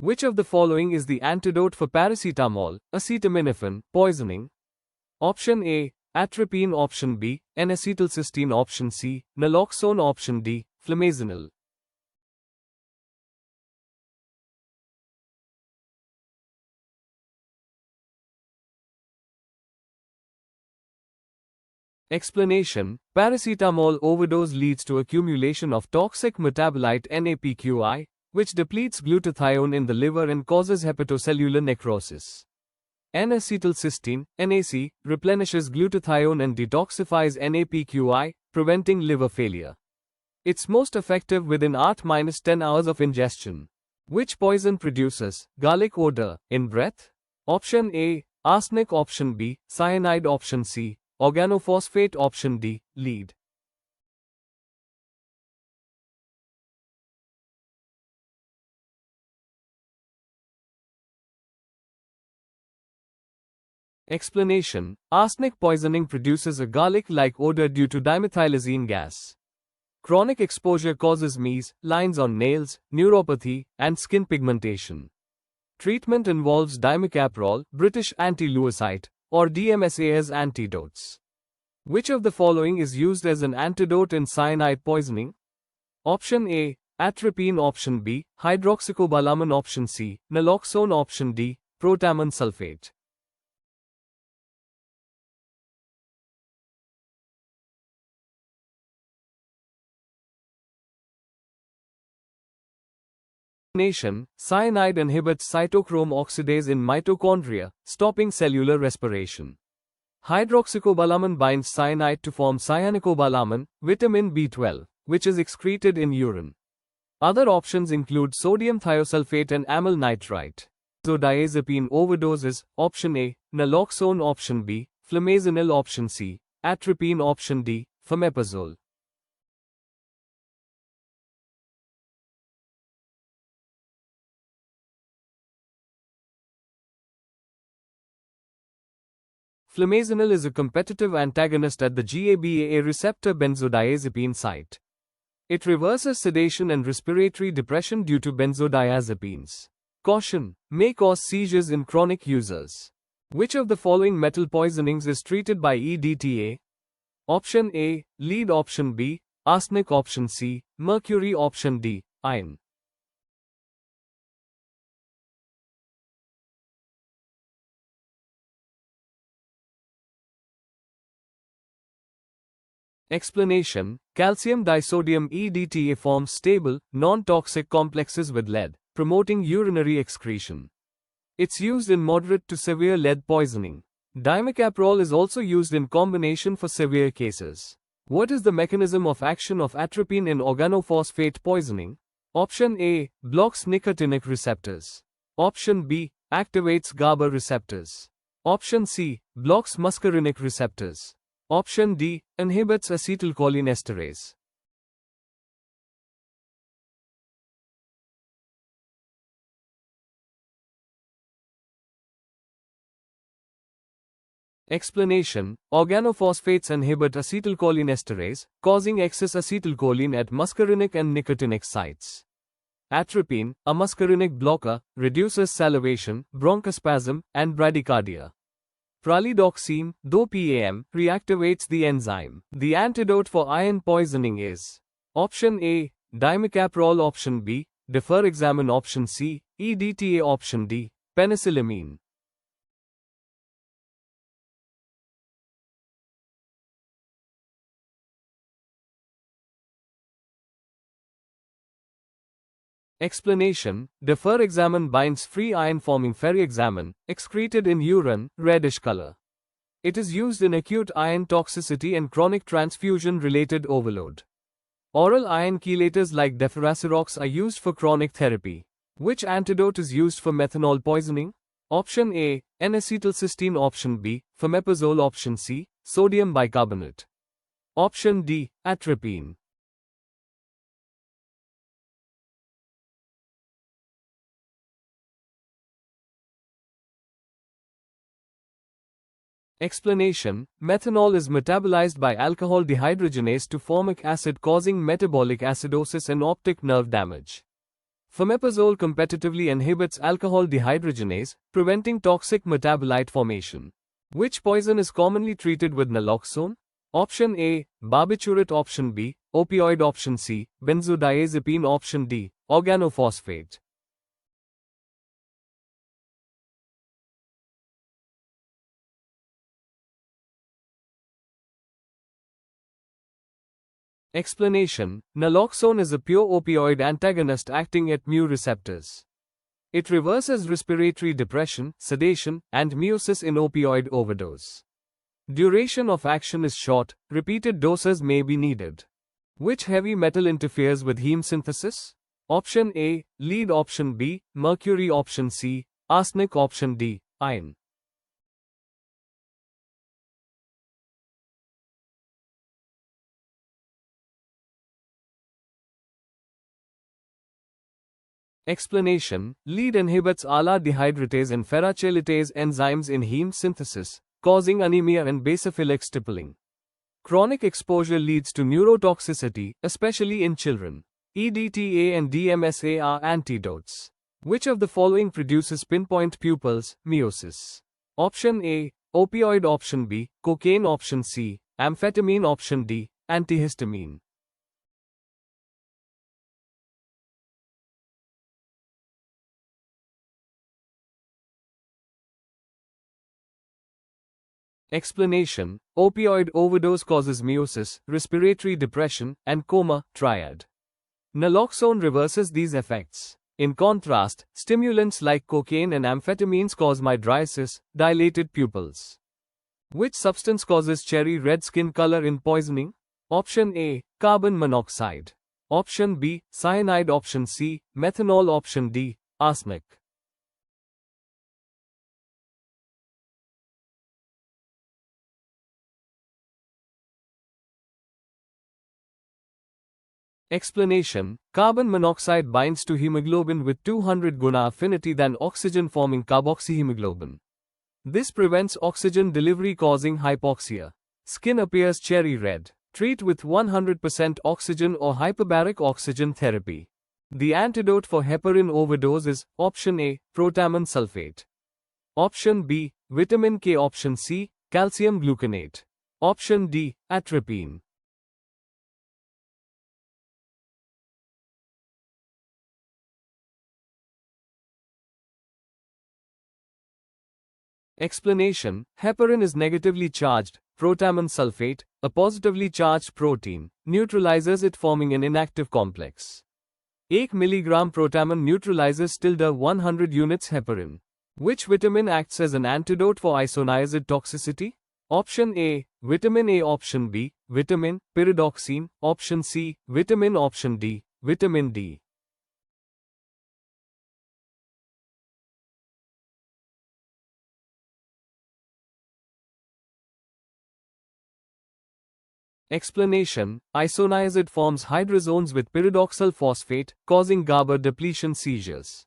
Which of the following is the antidote for paracetamol, acetaminophen, poisoning? Option A, atropine. Option B, N-acetylcysteine. Option C, naloxone. Option D, flumazenil. Explanation: paracetamol overdose leads to accumulation of toxic metabolite NAPQI, which depletes glutathione in the liver and causes hepatocellular necrosis. N-acetylcysteine, NAC, replenishes glutathione and detoxifies NAPQI, preventing liver failure. It's most effective within 8-10 hours of ingestion. Which poison produces garlic odor in breath? Option A, arsenic. Option B, cyanide. Option C, organophosphate. Option D, lead. Explanation: arsenic poisoning produces a garlic-like odor due to dimethylazine gas. Chronic exposure causes mei's, lines on nails, neuropathy, and skin pigmentation. Treatment involves dimercaprol, British anti-leucite, or DMSA as antidotes. Which of the following is used as an antidote in cyanide poisoning? Option A, atropine. Option B, hydroxycobalamin. Option C, naloxone. Option D, protamine sulfate. Cyanide inhibits cytochrome oxidase in mitochondria, stopping cellular respiration. Hydroxycobalamin binds cyanide to form cyanocobalamin, vitamin B12, which is excreted in urine. Other options include sodium thiosulfate and amyl nitrite. Benzodiazepine overdoses: Option A, naloxone. Option B, flumazenil. Option C, atropine. Option D, fameprazole. Flumazenil is a competitive antagonist at the GABA receptor benzodiazepine site. It reverses sedation and respiratory depression due to benzodiazepines. Caution: may cause seizures in chronic users. Which of the following metal poisonings is treated by EDTA? Option A, lead. Option B, arsenic. Option C, mercury. Option D, iron. Explanation: calcium disodium EDTA forms stable, non-toxic complexes with lead, promoting urinary excretion. It's used in moderate to severe lead poisoning. Dimercaprol is also used in combination for severe cases. What is the mechanism of action of atropine in organophosphate poisoning? Option A, blocks nicotinic receptors. Option B, activates GABA receptors. Option C, blocks muscarinic receptors. Option D, inhibits acetylcholinesterase. Explanation: organophosphates inhibit acetylcholinesterase, causing excess acetylcholine at muscarinic and nicotinic sites. Atropine, a muscarinic blocker, reduces salivation, bronchospasm, and bradycardia. Pralidoxime, though PAM, reactivates the enzyme. The antidote for iron poisoning is: Option A, dimercaprol. Option B, deferexamine. Option C, EDTA. Option D, penicillamine. Explanation: deferexamine binds free iron forming ferrexamine, excreted in urine, reddish color. It is used in acute iron toxicity and chronic transfusion-related overload. Oral iron chelators like deferasirox are used for chronic therapy. Which antidote is used for methanol poisoning? Option A, N-acetylcysteine. Option B, fameprazole. Option C, sodium bicarbonate. Option D, atropine. Explanation: methanol is metabolized by alcohol dehydrogenase to formic acid, causing metabolic acidosis and optic nerve damage. Fomepizole competitively inhibits alcohol dehydrogenase, preventing toxic metabolite formation. Which poison is commonly treated with naloxone? Option A, barbiturate. Option B, opioid. Option C, benzodiazepine. Option D, organophosphate. Explanation: naloxone is a pure opioid antagonist acting at mu receptors. It reverses respiratory depression, sedation, and meiosis in opioid overdose. Duration of action is short, repeated doses may be needed. Which heavy metal interferes with heme synthesis? Option A, lead. Option B, mercury. Option C, arsenic. Option D, iron. Explanation: lead inhibits ALA dehydratase and ferrochelitase enzymes in heme synthesis, causing anemia and basophilic stippling. Chronic exposure leads to neurotoxicity, especially in children. EDTA and DMSA are antidotes. Which of the following produces pinpoint pupils, meiosis? Option A, opioid. Option B, cocaine. Option C, amphetamine. Option D, antihistamine. Explanation: opioid overdose causes meiosis, respiratory depression, and coma, triad. Naloxone reverses these effects. In contrast, stimulants like cocaine and amphetamines cause mydriasis, dilated pupils. Which substance causes cherry red skin color in poisoning? Option A, carbon monoxide. Option B, cyanide. Option C, methanol. Option D, arsenic. Explanation: carbon monoxide binds to hemoglobin with 200 guna affinity than oxygen-forming carboxyhemoglobin. This prevents oxygen delivery, causing hypoxia. Skin appears cherry red. Treat with 100% oxygen or hyperbaric oxygen therapy. The antidote for heparin overdose is Option A, protamine sulfate. Option B, vitamin K. Option C, calcium gluconate. Option D, atropine. Explanation: heparin is negatively charged, protamine sulfate, a positively charged protein, neutralizes it, forming an inactive complex. 1 mg protamine neutralizes tilde 100 units heparin. Which vitamin acts as an antidote for isoniazid toxicity? Option A, vitamin A. Option B, vitamin, pyridoxine. Option C, vitamin. Option D, vitamin D. Explanation: isoniazid forms hydrazones with pyridoxal phosphate, causing GABA depletion seizures.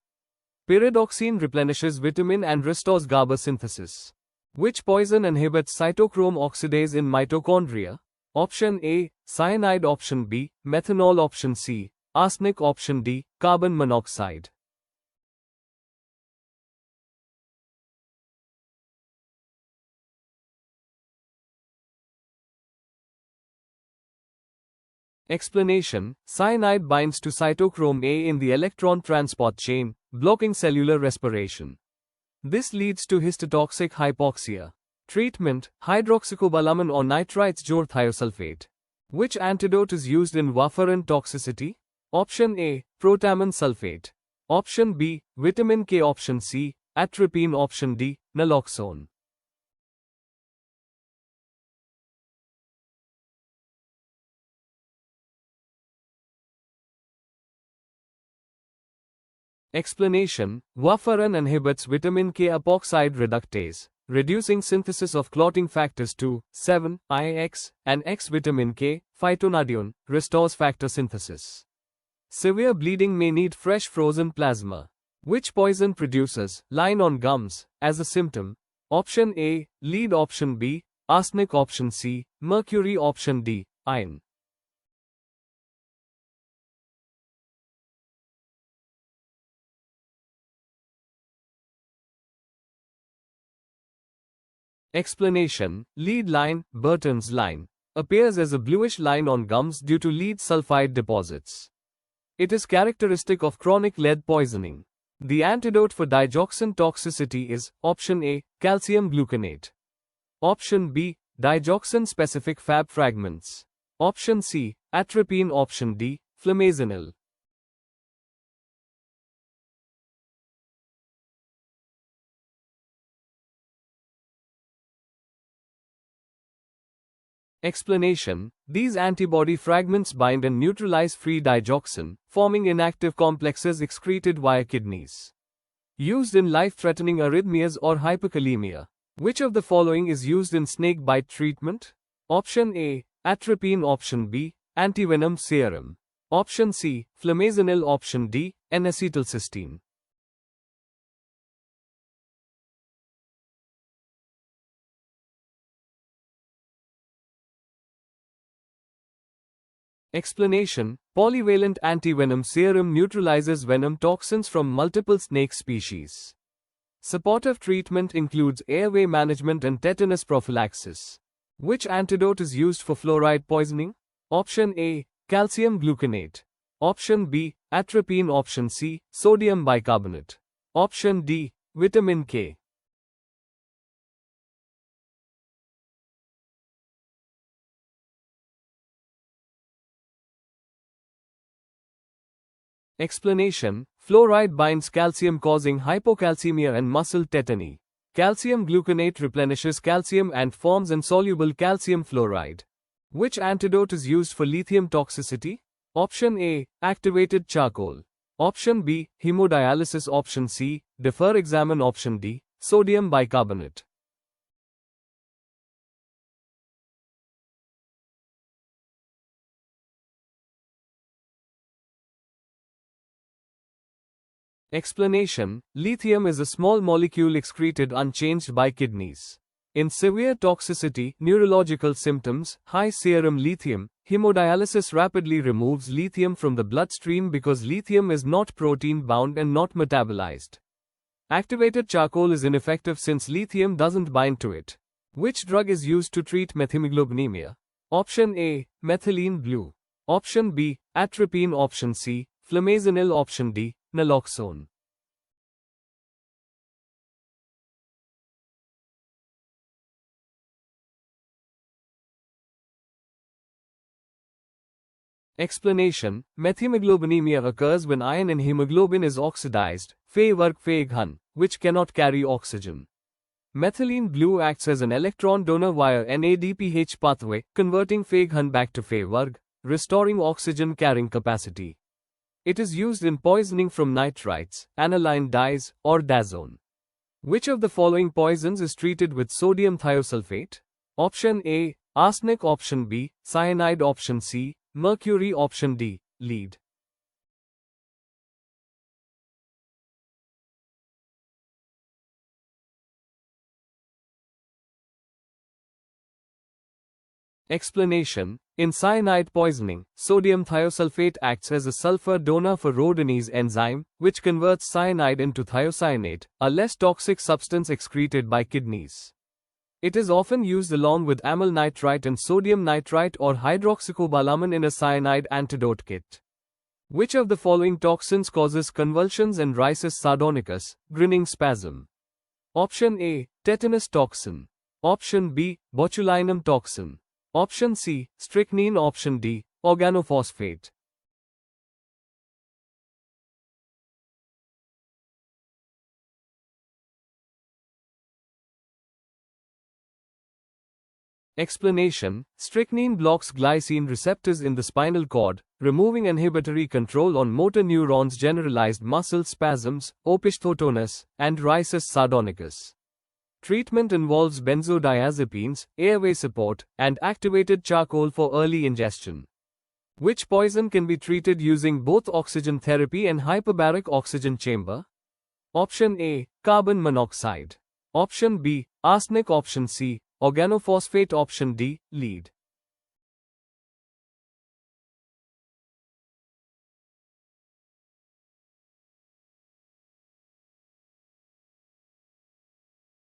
Pyridoxine replenishes vitamin and restores GABA synthesis. Which poison inhibits cytochrome oxidase in mitochondria? Option A, cyanide. Option B, methanol. Option C, arsenic. Option D, carbon monoxide. Explanation: cyanide binds to cytochrome A in the electron transport chain, blocking cellular respiration. This leads to histotoxic hypoxia. Treatment: hydroxycobalamin or nitrites thiosulfate. Which antidote is used in warfarin toxicity? Option A, protamine sulfate. Option B, vitamin K. Option C, atropine. Option D, naloxone. Explanation: warfarin inhibits vitamin K epoxide reductase, reducing synthesis of clotting factors 2, 7, IX, and X. Vitamin K, phytonadione, restores factor synthesis. Severe bleeding may need fresh frozen plasma. Which poison produces line on gums as a symptom? Option A, lead. Option B, arsenic. Option C, mercury. Option D, iron. Explanation: lead line, Burton's line, appears as a bluish line on gums due to lead sulfide deposits. It is characteristic of chronic lead poisoning. The antidote for digoxin toxicity is option A, calcium gluconate. Option B, digoxin-specific Fab fragments. Option C, atropine. Option D, flumazenil. Explanation: these antibody fragments bind and neutralize free digoxin, forming inactive complexes excreted via kidneys. Used in life-threatening arrhythmias or hyperkalemia. Which of the following is used in snake bite treatment? Option A, atropine. Option B, antivenom serum. Option C, flumazenil. Option D, N-acetylcysteine. Explanation: polyvalent antivenom serum neutralizes venom toxins from multiple snake species. Supportive treatment includes airway management and tetanus prophylaxis. Which antidote is used for fluoride poisoning? Option A, calcium gluconate. Option B, atropine. Option C, sodium bicarbonate. Option D, vitamin K. Explanation: fluoride binds calcium, causing hypocalcemia and muscle tetany. Calcium gluconate replenishes calcium and forms insoluble calcium fluoride. Which antidote is used for lithium toxicity? Option A, activated charcoal. Option B, hemodialysis. Option C, defer examine. Option D, sodium bicarbonate. Explanation: lithium is a small molecule excreted unchanged by kidneys. In severe toxicity, neurological symptoms, high serum lithium, hemodialysis rapidly removes lithium from the bloodstream because lithium is not protein-bound and not metabolized. Activated charcoal is ineffective since lithium doesn't bind to it. Which drug is used to treat methemoglobinemia? Option A, methylene blue. Option B, atropine. Option C, flumazenil. Option D, naloxone. Explanation: methemoglobinemia occurs when iron in hemoglobin is oxidized, Fe-work-Fe-Ghan, which cannot carry oxygen. Methylene blue acts as an electron donor via NADPH pathway, converting Fe-Ghan back to Fe-work, restoring oxygen carrying capacity. It is used in poisoning from nitrites, aniline dyes, or dazone. Which of the following poisons is treated with sodium thiosulfate? Option A, arsenic. Option B, cyanide. Option C, mercury. Option D, lead. Explanation: in cyanide poisoning, sodium thiosulfate acts as a sulfur donor for rhodinase enzyme, which converts cyanide into thiocyanate, a less toxic substance excreted by kidneys. It is often used along with amyl nitrite and sodium nitrite or hydroxycobalamin in a cyanide antidote kit. Which of the following toxins causes convulsions and rhesus sardonicus, grinning spasm? Option A, tetanus toxin. Option B, botulinum toxin. Option C, strychnine. Option D, organophosphate. Explanation: strychnine blocks glycine receptors in the spinal cord, removing inhibitory control on motor neurons. Generalized muscle spasms, opisthotonus, and rhesus sardonicus. Treatment involves benzodiazepines, airway support, and activated charcoal for early ingestion. Which poison can be treated using both oxygen therapy and hyperbaric oxygen chamber? Option A, carbon monoxide. Option B, arsenic. Option C, organophosphate. Option D, lead.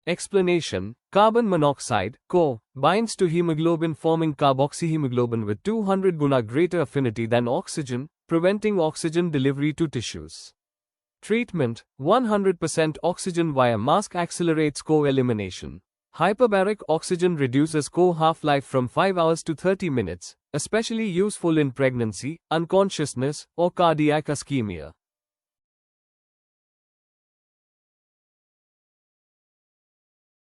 Explanation: carbon monoxide (CO) binds to hemoglobin, forming carboxyhemoglobin with 200 guna greater affinity than oxygen, preventing oxygen delivery to tissues. Treatment: 100% oxygen via mask accelerates CO elimination. Hyperbaric oxygen reduces CO half-life from 5 hours to 30 minutes, especially useful in pregnancy, unconsciousness, or cardiac ischemia.